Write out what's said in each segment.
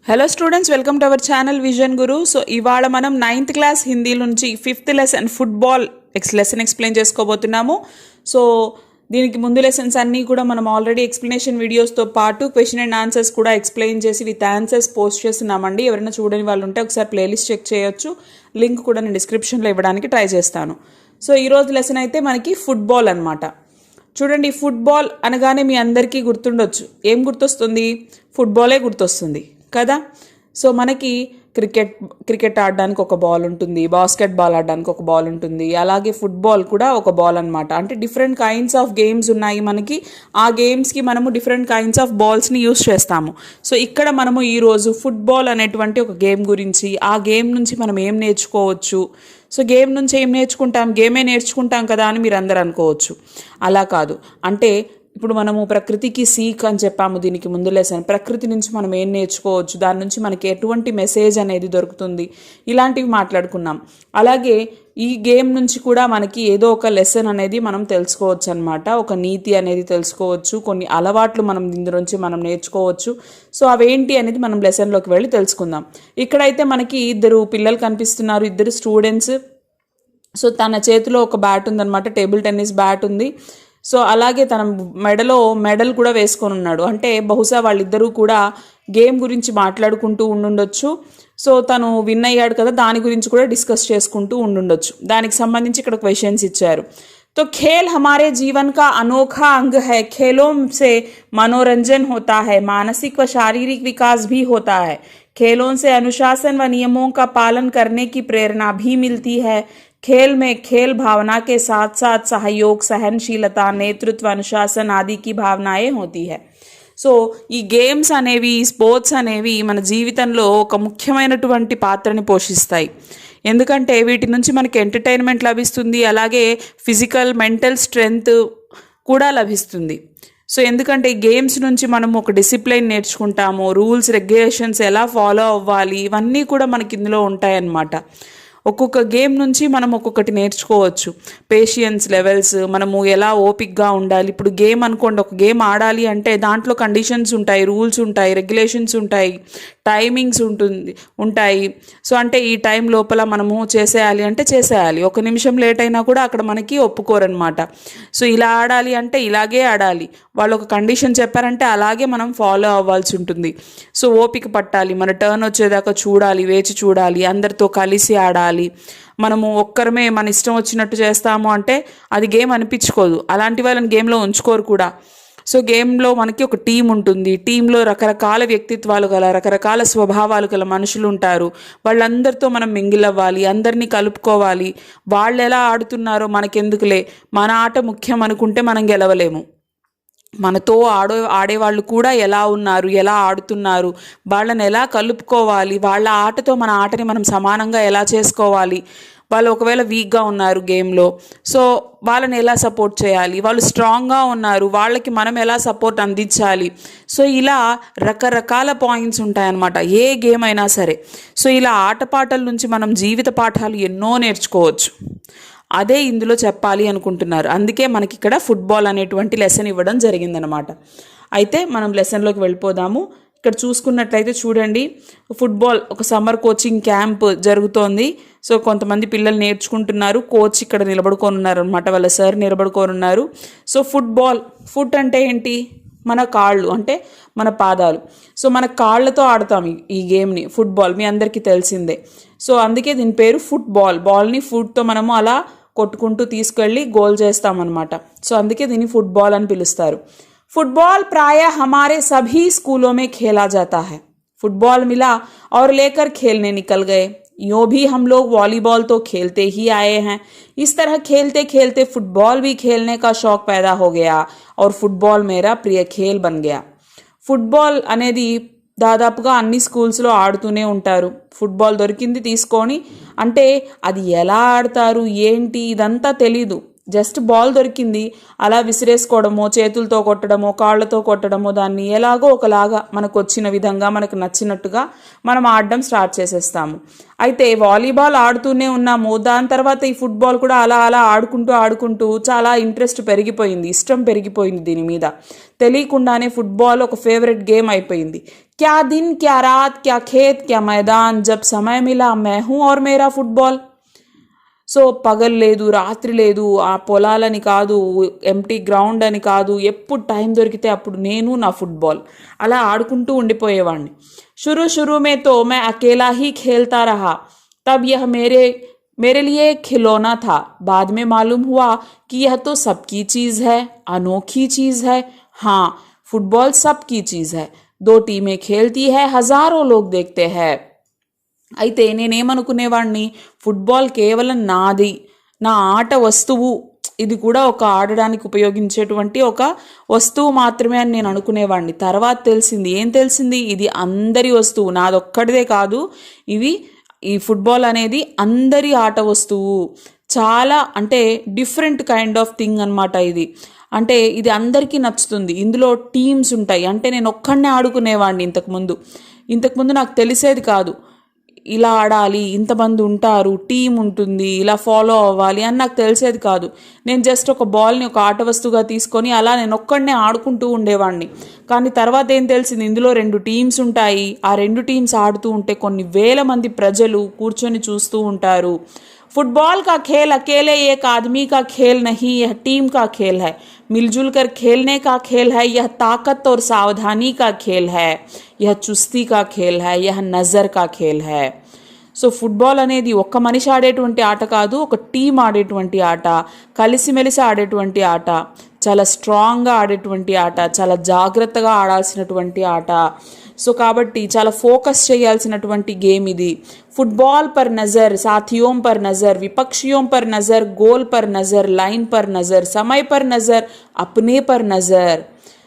Hello students, welcome to our channel vision Guru. So ఇవాళ మనం 9th class Hindi నుంచి 5th lesson football lesson explain చేసుకోబోతున్నాము. So దీనికి ముందు లెసన్స్ అన్నీ కూడా మనం ఆల్రెడీ ఎక్స్ప్లెనేషన్ వీడియోస్తో పాటు క్వశ్చన్ అండ్ ఆన్సర్స్ కూడా ఎక్స్ప్లెయిన్ చేసి విత్ ఆన్సర్స్ పోస్ట్ చేస్తున్నామండి. ఎవరైనా చూడని వాళ్ళు ఉంటే ఒకసారి ప్లేలిస్ట్ చెక్ చేయొచ్చు. లింక్ కూడా నేను డిస్క్రిప్షన్లో ఇవ్వడానికి ట్రై చేస్తాను. సో ఈరోజు లెసన్ అయితే మనకి ఫుట్బాల్ అనమాట. చూడండి, ఫుట్బాల్ అనగానే మీ అందరికీ గుర్తుండొచ్చు. ఏం గుర్తొస్తుంది? ఫుట్బాలే గుర్తొస్తుంది కదా. సో మనకి క్రికెట్ ఆడడానికి ఒక బాల్ ఉంటుంది, బాస్కెట్ బాల్ ఆడడానికి ఒక బాల్ ఉంటుంది, అలాగే ఫుట్బాల్ కూడా ఒక బాల్ అనమాట. అంటే డిఫరెంట్ కైండ్స్ ఆఫ్ గేమ్స్ ఉన్నాయి మనకి. ఆ గేమ్స్కి మనము డిఫరెంట్ కైండ్స్ ఆఫ్ బాల్స్ని యూస్ చేస్తాము. సో ఇక్కడ మనము ఈరోజు ఫుట్బాల్ అనేటువంటి ఒక గేమ్ గురించి, ఆ గేమ్ నుంచి మనం ఏం నేర్చుకోవచ్చు, సో గేమ్ నుంచి ఏం నేర్చుకుంటాం, గేమే నేర్చుకుంటాం కదా అని మీరు అందరు అనుకోవచ్చు. అలా కాదు. అంటే ఇప్పుడు మనము ప్రకృతికి సీక్ అని చెప్పాము దీనికి ముందు లెసన్. ప్రకృతి నుంచి మనం ఏం నేర్చుకోవచ్చు, దాని నుంచి మనకి ఎటువంటి మెసేజ్ అనేది దొరుకుతుంది, ఇలాంటివి మాట్లాడుకున్నాం. అలాగే ఈ గేమ్ నుంచి కూడా మనకి ఏదో ఒక లెసన్ అనేది మనం తెలుసుకోవచ్చు అనమాట. ఒక నీతి అనేది తెలుసుకోవచ్చు, కొన్ని అలవాట్లు మనం దీని నుంచి మనం నేర్చుకోవచ్చు. సో అవేంటి అనేది మనం లెసన్లోకి వెళ్ళి తెలుసుకుందాం. ఇక్కడైతే మనకి ఇద్దరు పిల్లలు కనిపిస్తున్నారు, ఇద్దరు స్టూడెంట్స్. సో తన చేతిలో ఒక బ్యాట్ ఉందన్నమాట, టేబుల్ టెన్నిస్ బ్యాట్ ఉంది. సో అలాగే తన మెడలో మెడల్ కూడా వేసుకొని ఉన్నాడు. అంటే బహుశా వాళ్ళిద్దరూ కూడా గేమ్ గురించి మాట్లాడుకుంటూ ఉండుండొచ్చు. సో తను విన్ అయ్యాడు కదా, దాని గురించి కూడా డిస్కస్ చేసుకుంటూ ఉండుండొచ్చు. దానికి సంబంధించి ఇక్కడ క్వశ్చన్స్ ఇచ్చారు. तो खेल हमारे जीवन का अनोखा अंग है. खेलों से मनोरंजन होता है, मानसिक व शारीरिक विकास भी होता है. खेलों से अनुशासन व नियमों का पालन करने की प्रेरणा भी मिलती है. खेल में खेल भावना के साथ साथ सहयोग, सहनशीलता, नेतृत्व, अनुशासन आदि की भावनाएं होती है. సో ఈ గేమ్స్ అనేవి, ఈ స్పోర్ట్స్ అనేవి మన జీవితంలో ఒక ముఖ్యమైనటువంటి పాత్రని పోషిస్తాయి. ఎందుకంటే వీటి నుంచి మనకి ఎంటర్టైన్మెంట్ లభిస్తుంది, అలాగే ఫిజికల్ మెంటల్ స్ట్రెంగ్త్ కూడా లభిస్తుంది. సో ఎందుకంటే ఈ గేమ్స్ నుంచి మనం ఒక డిసిప్లైన్ నేర్చుకుంటాము, రూల్స్ రెగ్యులేషన్స్ ఎలా ఫాలో అవ్వాలి, ఇవన్నీ కూడా మనకి ఇందులో ఉంటాయన్నమాట. ఒక్కొక్క గేమ్ నుంచి మనం ఒక్కొక్కటి నేర్చుకోవచ్చు. పేషియన్స్ లెవెల్స్, మనము ఎలా ఓపిక్గా ఉండాలి. ఇప్పుడు గేమ్ అనుకోండి, ఒక గేమ్ ఆడాలి అంటే దాంట్లో కండిషన్స్ ఉంటాయి, రూల్స్ ఉంటాయి, రెగ్యులేషన్స్ ఉంటాయి, టైమింగ్స్ ఉంటాయి. సో అంటే ఈ టైం లోపల మనము చేసేయాలి అంటే చేసేయాలి. ఒక నిమిషం లేట్ అయినా కూడా అక్కడ మనకి ఒప్పుకోరనమాట. సో ఇలా ఆడాలి అంటే ఇలాగే ఆడాలి, వాళ్ళు ఒక కండిషన్ చెప్పారంటే అలాగే మనం ఫాలో అవ్వాల్సి ఉంటుంది. సో ఓపిక పట్టాలి, మన టర్న్ వచ్చేదాకా చూడాలి, వేచి చూడాలి, అందరితో కలిసి ఆడాలి. మనము ఒక్కరమే మన ఇష్టం వచ్చినట్టు చేస్తాము అంటే అది గేమ్ అనిపించుకోదు. అలాంటి వాళ్ళని గేమ్లో ఉంచుకోరు కూడా. సో గేమ్లో మనకి ఒక టీం ఉంటుంది. టీంలో రకరకాల వ్యక్తిత్వాలు గల, రకరకాల స్వభావాలు గల మనుషులు ఉంటారు. వాళ్ళందరితో మనం మింగిల్ అవ్వాలి, అందరినీ కలుపుకోవాలి. వాళ్ళు ఎలా ఆడుతున్నారో మనకెందుకులే, మన ఆట ముఖ్యం అనుకుంటే మనం గెలవలేము. మనతో ఆడేవాళ్ళు కూడా ఎలా ఉన్నారు, ఎలా ఆడుతున్నారు, వాళ్ళని ఎలా కలుపుకోవాలి, వాళ్ళ ఆటతో మన ఆటని మనం సమానంగా ఎలా చేసుకోవాలి, వాళ్ళు ఒకవేళ వీక్గా ఉన్నారు గేమ్లో, సో వాళ్ళని ఎలా సపోర్ట్ చేయాలి, వాళ్ళు స్ట్రాంగ్గా ఉన్నారు, వాళ్ళకి మనం ఎలా సపోర్ట్ అందించాలి. సో ఇలా రకరకాల పాయింట్స్ ఉంటాయన్నమాట ఏ గేమ్ అయినా సరే. సో ఇలా ఆటపాటల నుంచి మనం జీవిత పాఠాలు ఎన్నో నేర్చుకోవచ్చు. అదే ఇందులో చెప్పాలి అనుకుంటున్నారు. అందుకే మనకి ఇక్కడ ఫుట్బాల్ అనేటువంటి లెసన్ ఇవ్వడం జరిగిందనమాట. అయితే మనం లెసన్లోకి వెళ్ళిపోదాము. ఇక్కడ చూసుకున్నట్లయితే చూడండి, ఫుట్బాల్ ఒక సమ్మర్ కోచింగ్ క్యాంప్ జరుగుతోంది. సో కొంతమంది పిల్లలు నేర్చుకుంటున్నారు, కోచ్ ఇక్కడ నిలబడుకొని ఉన్నారు అనమాట, వాళ్ళ సార్ నిలబడుకొని ఉన్నారు. సో ఫుట్ అంటే ఏంటి? మన కాళ్ళు, అంటే మన పాదాలు. సో మన కాళ్ళతో ఆడతాం ఈ గేమ్ని, ఫుట్బాల్ మీ అందరికీ తెలిసిందే. సో అందుకే దీని పేరు ఫుట్బాల్. బాల్ని ఫుట్తో మనము అలా కొట్టుకుంటూ తీసుకెళ్ళి గోల్ చేస్తామన్నమాట. సో అందుకే దీన్ని ఫుట్బాల్ అని పిలుస్తారు. फुटबॉल प्रायः हमारे सभी स्कूलों में खेला जाता है. फुटबॉल मिला और लेकर खेलने निकल गए. यूँ भी हम लोग वॉलीबॉल तो खेलते ही आए हैं. इस तरह खेलते खेलते फुटबॉल भी खेलने का शौक पैदा हो गया और फुटबॉल मेरा प्रिय खेल बन गया. ఫుట్బాల్ అనేది దాదాపుగా అన్ని స్కూల్స్లో ఆడుతూనే ఉంటారు. ఫుట్బాల్ దొరికింది తీసుకొని, అంటే అది ఎలా ఆడతారు ఏంటి ఇదంతా తెలీదు. జస్ట్ బాల్ దొరికింది, అలా విసిరేసుకోవడమో, చేతులతో కొట్టడమో, కాళ్ళతో కొట్టడమో, దాన్ని ఎలాగో ఒకలాగా మనకు వచ్చిన విధంగా మనకు నచ్చినట్టుగా మనం ఆడడం స్టార్ట్ చేసేస్తాము. అయితే వాలీబాల్ ఆడుతూనే ఉన్నాము, దాని తర్వాత ఈ ఫుట్బాల్ కూడా అలా అలా ఆడుకుంటూ చాలా ఇంట్రెస్ట్ పెరిగిపోయింది, ఇష్టం పెరిగిపోయింది దీని మీద. తెలియకుండానే ఫుట్బాల్ ఒక ఫేవరెట్ గేమ్ అయిపోయింది. క్యా దిన్ క్యా రాత్ క్యా ఖేత్ క్యా మైదాన్, జబ్ సమయ మిలా मै हूं और मेरा ఫుట్బాల్. సో పగలు లేదు, రాత్రి లేదు, ఆ పొలాలని కాదు, ఎంటీ గ్రౌండ్ అని కాదు, ఎప్పుడు టైం దొరికితే అప్పుడు నేను నా ఫుట్బాల్ అలా ఆడుకుంటూ ఉండిపోయేవాడిని. शुरू में तो मैं अकेला ही खेलता रहा, तब यह मेरे लिए खिलौना था. बाद में मालूम हुआ कि यह तो सबकी चीज़ है, अनोखी चीज़ है. हाँ, फुटबॉल सबकी चीज़ है. 2 टीमें खेलती है, हजारों लोग देखते हैं. అయితే నేనేమనుకునేవాడిని, ఫుట్బాల్ కేవలం నాది, నా ఆట వస్తువు, ఇది కూడా ఒక ఆడడానికి ఉపయోగించేటువంటి ఒక వస్తువు మాత్రమే అని నేను అనుకునేవాడిని. తర్వాత తెలిసింది ఇది అందరి వస్తువు, నాదొక్కడిదే కాదు, ఈ ఫుట్బాల్ అనేది అందరి ఆట వస్తువు. చాలా అంటే డిఫరెంట్ కైండ్ ఆఫ్ థింగ్ అనమాట ఇది. అంటే ఇది అందరికీ నచ్చుతుంది. ఇందులో టీమ్స్ ఉంటాయి. అంటే నేను ఒక్కడనే ఆడుకునేవాడిని ఇంతకుముందు నాకు తెలిసేది కాదు, ఇలా ఆడాలి, ఇంతమంది ఉంటారు, టీం ఉంటుంది, ఇలా ఫాలో అవ్వాలి అని నాకు తెలిసేది కాదు. నేను జస్ట్ ఒక బాల్ని ఒక ఆట వస్తువుగా తీసుకొని అలా నేను ఒక్కడనే ఆడుకుంటూ ఉండేవాడిని. కానీ తర్వాత ఏం తెలిసింది, ఇందులో 2 టీమ్స్ ఉంటాయి. ఆ 2 టీమ్స్ ఆడుతూ ఉంటే కొన్ని వేల మంది ప్రజలు కూర్చొని చూస్తూ ఉంటారు. फुटबॉल का खेल अकेले एक आदमी का खेल नहीं, यह टीम का खेल है. मिलजुल कर खेलने का खेल है. यह ताकत और सावधानी का खेल है. यह चुस्ती का खेल है. यह नज़र का खेल है. సో ఫుట్బాల్ అనేది ఒక్క మనిషి ఆడేటువంటి ఆట కాదు, ఒక టీం ఆడేటువంటి ఆట, కలిసిమెలిసి ఆడేటువంటి ఆట, చాలా స్ట్రాంగ్గా ఆడేటువంటి ఆట, చాలా జాగ్రత్తగా ఆడాల్సినటువంటి ఆట. సో కాబట్టి చాలా ఫోకస్ చేయాల్సినటువంటి గేమ్ ఇది. ఫుట్బాల్ పర్ నజర్, సాథియోం పర్ నజర్, విపక్షియోం పర్ నజర్, గోల్ పర్ నజర్, లైన్ పర్ నజర్, సమయ్ పర్ నజర్, అప్నే పర్ నజర్.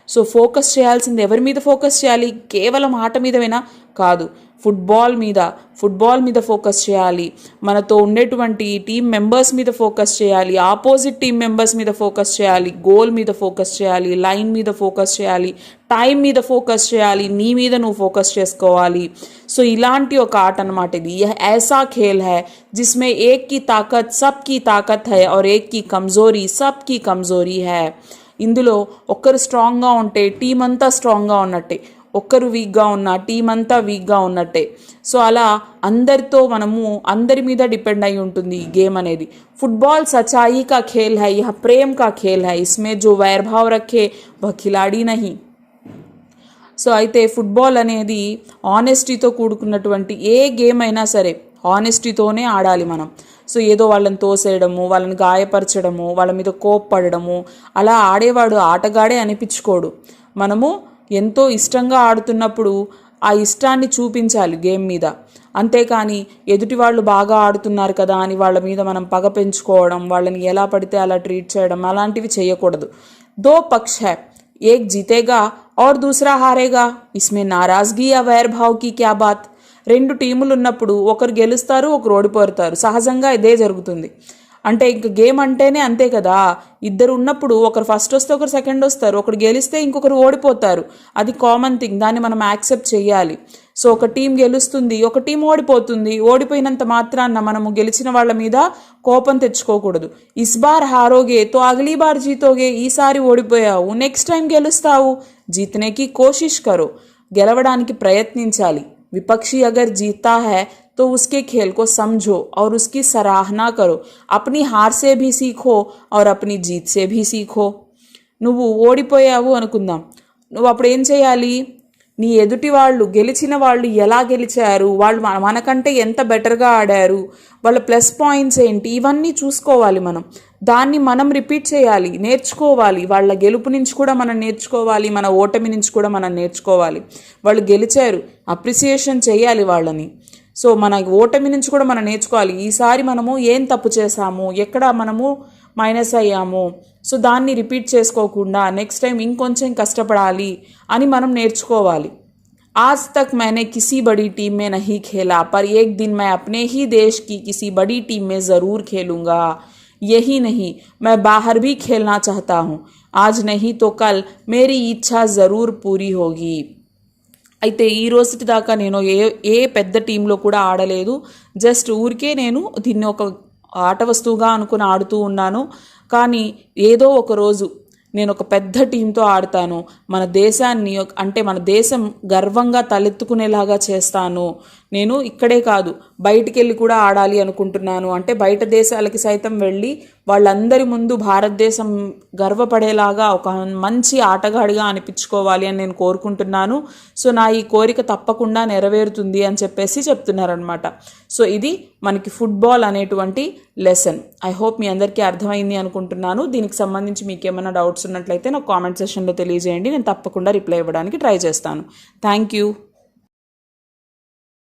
సో ఫోకస్ చేయాల్సింది ఎవరి మీద ఫోకస్ చేయాలి? కేవలం ఆట మీదవేనా? కాదు, ఫుట్బాల్ మీద ఫోకస్ చేయాలి. మనతో ఉండేటువంటి టీం మెంబర్స్ మీద ఫోకస్ చేయాలి, ఆపోజిట్ టీం మెంబర్స్ మీద ఫోకస్ చేయాలి, గోల్ మీద ఫోకస్ చేయాలి, లైన్ మీద ఫోకస్ చేయాలి, టైం మీద ఫోకస్ చేయాలి, నీ మీద నువ్వు ఫోకస్ చేసుకోవాలి. సో ఇలాంటి ఒక ఆట అన్నమాట ఇది. యహ్ ఐసా ఖేల్ హై జిస్మే ఏక్ కి తాకత్ సబ్ కి తాకత్ హై और एक की कमजोरी सब की कमजोरी है. ఇందులో ఒక్కరు స్ట్రాంగ్గా ఉంటే టీం అంతా స్ట్రాంగ్గా ఉన్నట్టే, ఒక్కరు వీక్గా ఉన్నా టీం అంతా వీక్గా ఉన్నట్టే. సో అలా అందరి మీద డిపెండ్ అయి ఉంటుంది ఈ గేమ్ అనేది. ఫుట్బాల్ సచాయి కా ఖేల్ హై, యహ్ ప్రేమ్ కా ఖేల్ హై, ఇస్మే జో వైర్భావ్ రఖే వహ్ ఖిలాడీ నహీ. సో అయితే ఫుట్బాల్ అనేది ఆనెస్టీతో కూడుకున్నటువంటి ఏ గేమ్ అయినా సరే ఆనెస్టీతోనే ఆడాలి మనం. సో ఏదో వాళ్ళని తోసేయడము, వాళ్ళని గాయపరచడము, వాళ్ళ మీద కోప్పడము, అలా ఆడేవాడు ఆటగాడే అనిపించుకోడు. మనము ఎంతో ఇష్టంగా ఆడుతున్నప్పుడు ఆ ఇష్టాన్ని చూపించాలి గేమ్ మీద. అంతేకాని ఎదుటి వాళ్ళు బాగా ఆడుతున్నారు కదా అని వాళ్ళ మీద మనం పగ పెంచుకోవడం, వాళ్ళని ఎలా పడితే అలా ట్రీట్ చేయడం, అలాంటివి చేయకూడదు. దో పక్ష హై, ఏక్ జీతేగా और दूसरा हारेगा, इसमें नाराजगी या वैर भाव की क्या बात. 2 టీములు ఉన్నప్పుడు ఒకరు గెలుస్తారు, ఒకరు ఓడిపోతారు. సహజంగా ఇదే జరుగుతుంది. అంటే ఇంక గేమ్ అంటేనే అంతే కదా, ఇద్దరు ఉన్నప్పుడు ఒకరు ఫస్ట్ వస్తే ఒకరు సెకండ్ వస్తారు, ఒకరు గెలిస్తే ఇంకొకరు ఓడిపోతారు. అది కామన్ థింగ్, దాన్ని మనం యాక్సెప్ట్ చేయాలి. సో ఒక టీం గెలుస్తుంది, ఒక టీం ఓడిపోతుంది. ఓడిపోయినంత మాత్రాన మనము గెలిచిన వాళ్ళ మీద కోపం తెచ్చుకోకూడదు. ఇస్ బార్ హారోగే తో అగలీ బార్ జీతోగే, ఈసారి ఓడిపోయావు నెక్స్ట్ టైం గెలుస్తావు. జీతనేకి కోషిష్ కరో, గెలవడానికి ప్రయత్నించాలి. विपक्षी अगर जीता है तो उसके खेल को समझो और उसकी सराहना करो. अपनी हार से भी सीखो और अपनी जीत से भी सीखो. నువ్వు ఓడిపోయావు అనుకుందాం, నువ్వు అప్పుడు ఏం చేయాలి? నీ ఎదుటి వాళ్ళు, గెలిచిన వాళ్ళు ఎలా గెలిచారు, వాళ్ళు మనకంటే ఎంత బెటర్గా ఆడారు, వాళ్ళ ప్లస్ పాయింట్స్ ఏంటి, ఇవన్నీ చూసుకోవాలి. దాన్ని మనం రిపీట్ చేయాలి, నేర్చుకోవాలి. వాళ్ళ గెలుపు నుంచి కూడా మనం నేర్చుకోవాలి, మన ఓటమి నుంచి కూడా మనం నేర్చుకోవాలి. వాళ్ళు గెలిచారు, అప్రిసియేషన్ చేయాలి వాళ్ళని. సో మన ఓటమి నుంచి కూడా మనం నేర్చుకోవాలి. ఈసారి మనము ఏం తప్పు చేసాము, ఎక్కడ మనము మైనస్ అయ్యాము, సో దాన్ని రిపీట్ చేసుకోకుండా నెక్స్ట్ టైం ఇంకొంచెం కష్టపడాలి అని మనం నేర్చుకోవాలి. आज तक मैंने किसी बड़ी टीम में नहीं खेला, पर एक दिन मैं अपने ही देश की किसी बड़ी टीम में ज़रूर खेलूँगा. यही नहीं, मैं बाहर भी खेलना चाहता हूँ. आज नहीं तो कल मेरी इच्छा ज़रूर पूरी होगी. అయితే ఈ రోజుటి దాకా నేను ఏ పెద్ద టీంలో కూడా ఆడలేదు. జస్ట్ ఊరికే నేను దీన్ని ఒక ఆట వస్తువుగా అనుకుని ఆడుతూ ఉన్నాను. కానీ ఏదో ఒక రోజు నేను ఒక పెద్ద టీంతో ఆడతాను. మన దేశాన్ని అంటే మన దేశం గర్వంగా తలెత్తుకునేలాగా చేస్తాను. నేను ఇక్కడే కాదు బయటికి వెళ్ళి కూడా ఆడాలి అనుకుంటున్నాను. అంటే బయట దేశాలకి సైతం వెళ్ళి వాళ్ళందరి ముందు భారతదేశం గర్వపడేలాగా ఒక మంచి ఆటగాడిగా అనిపించుకోవాలి అని నేను కోరుకుంటున్నాను. సో నా ఈ కోరిక తప్పకుండా నెరవేరుతుంది అని చెప్పేసి చెప్తున్నారనమాట. సో ఇది మనకి ఫుట్బాల్ అనేటువంటి లెసన్. ఐ హోప్ మీ అందరికీ అర్థమైంది అనుకుంటున్నాను. దీనికి సంబంధించి మీకు ఏమైనా డౌట్స్ ఉన్నట్లయితే నాకు కామెంట్ సెక్షన్లో తెలియజేయండి. నేను తప్పకుండా రిప్లై ఇవ్వడానికి ట్రై చేస్తాను. Thank you.